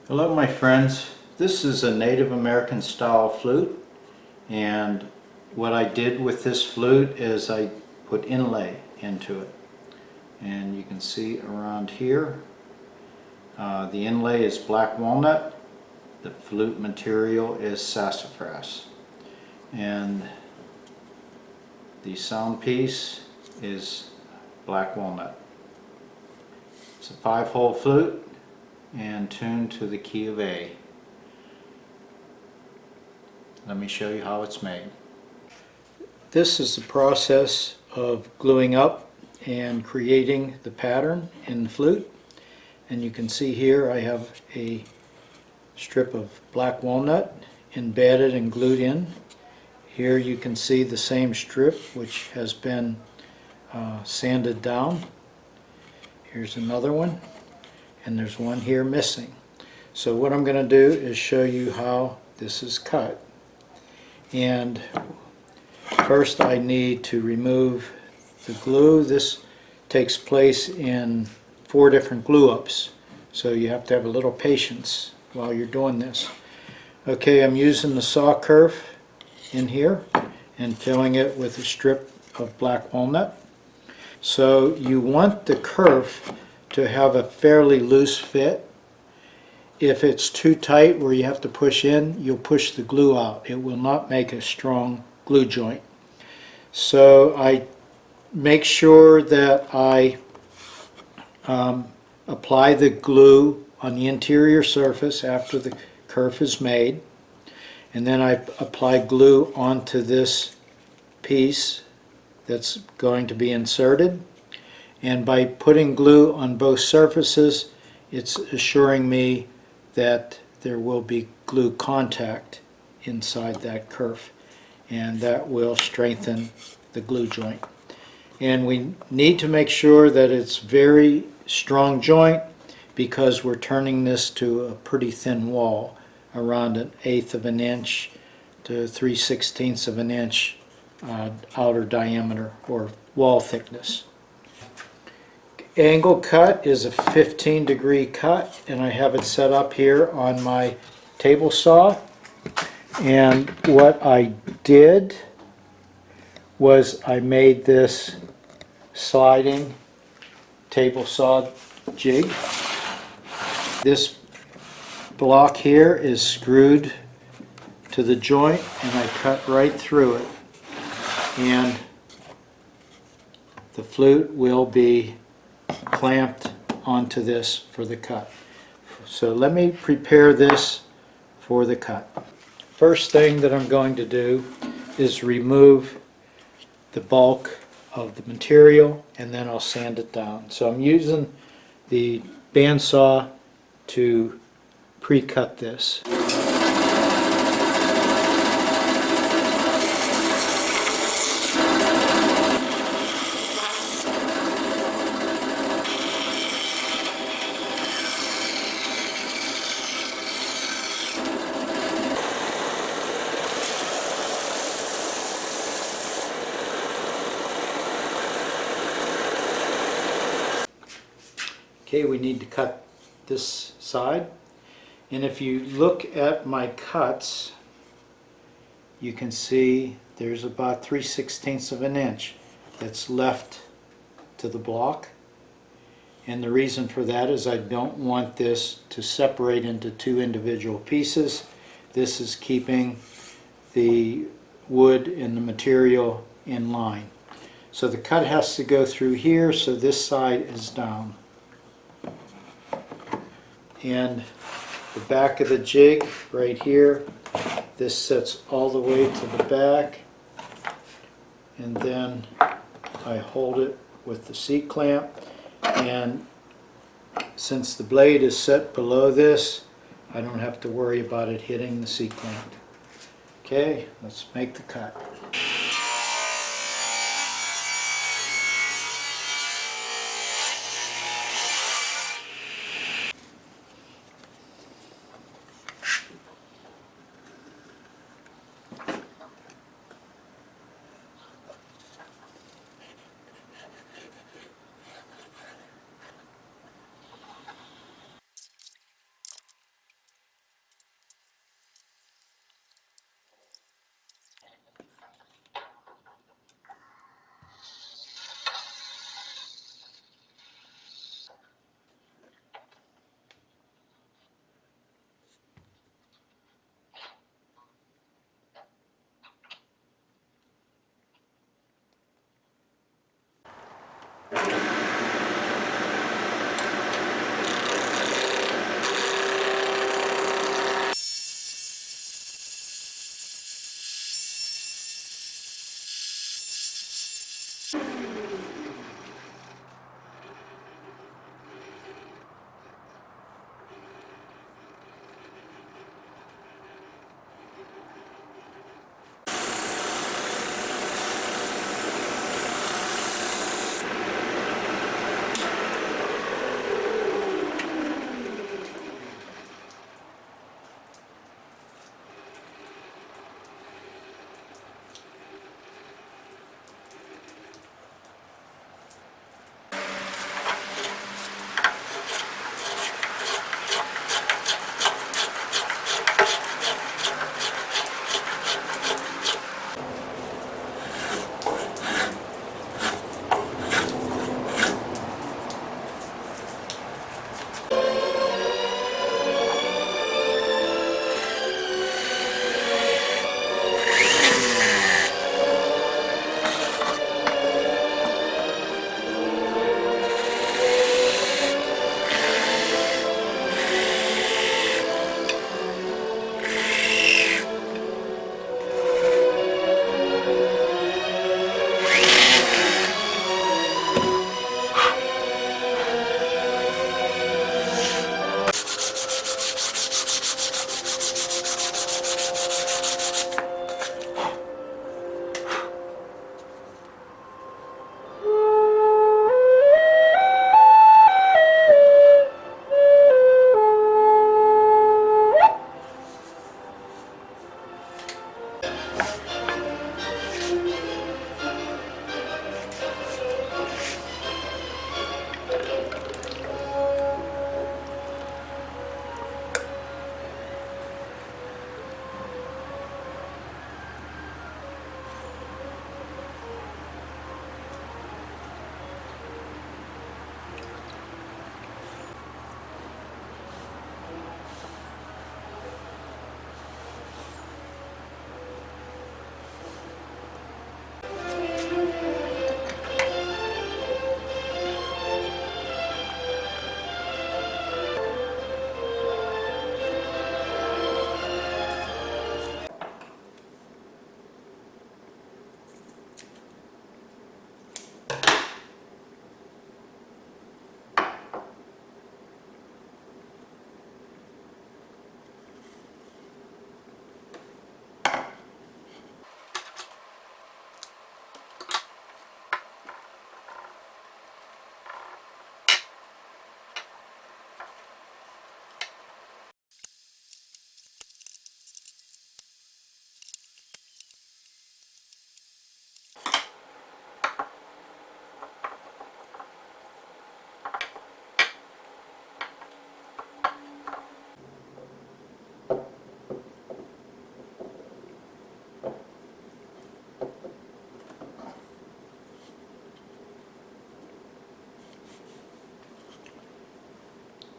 Hello my friends, this is a Native American style flute, and what I did with this flute is I put inlay into it, and you can see around here the inlay is black walnut, the flute material is sassafras, and the sound piece is black walnut. It's a 5-hole flute and tuned to the key of A. Let me show you how it's made. This is the process of gluing up and creating the pattern in the flute. And you can see here I have a strip of black walnut embedded and glued in. Here you can see the same strip which has been sanded down. Here's another one, and there's one here missing. So what I'm going to do is show you how this is cut. And first I need to remove the glue. This takes place in 4 different glue ups, so you have to have a little patience while you're doing this. Okay, I'm using the saw kerf in here and filling it with a strip of black walnut. So you want the kerf to have a fairly loose fit. If it's too tight where you have to push in, you'll push the glue out. It will not make a strong glue joint. So I make sure that I apply the glue on the interior surface after the kerf is made, and then I apply glue onto this piece that's going to be inserted. And by putting glue on both surfaces, it's assuring me that there will be glue contact inside that kerf, and that will strengthen the glue joint. And we need to make sure that it's very strong joint, because we're turning this to a pretty thin wall, around 1/8 of an inch to 3/16 of an inch outer diameter or wall thickness. Angle cut is a 15-degree cut, and I have it set up here on my table saw. And what I did was I made this sliding table saw jig. This block here is screwed to the joint, and I cut right through it, and the flute will be clamped onto this for the cut. So let me prepare this for the cut. First thing that I'm going to do is remove the bulk of the material, and then I'll sand it down. So I'm using the bandsaw to pre-cut this. Okay, we need to cut this side, and if you look at my cuts, you can see there's about 3/16 of an inch that's left to the block, and the reason for that is I don't want this to separate into 2 individual pieces. This is keeping the wood and the material in line. So the cut has to go through here, so this side is down. And the back of the jig right here, this sits all the way to the back, and then I hold it with the C-clamp, and since the blade is set below this, I don't have to worry about it hitting the C-clamp. Okay, let's make the cut.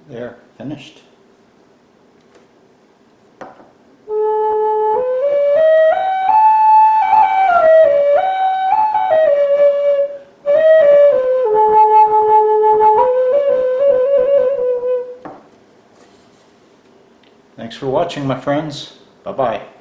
There, finished. Thanks for watching, my friends. Bye-bye.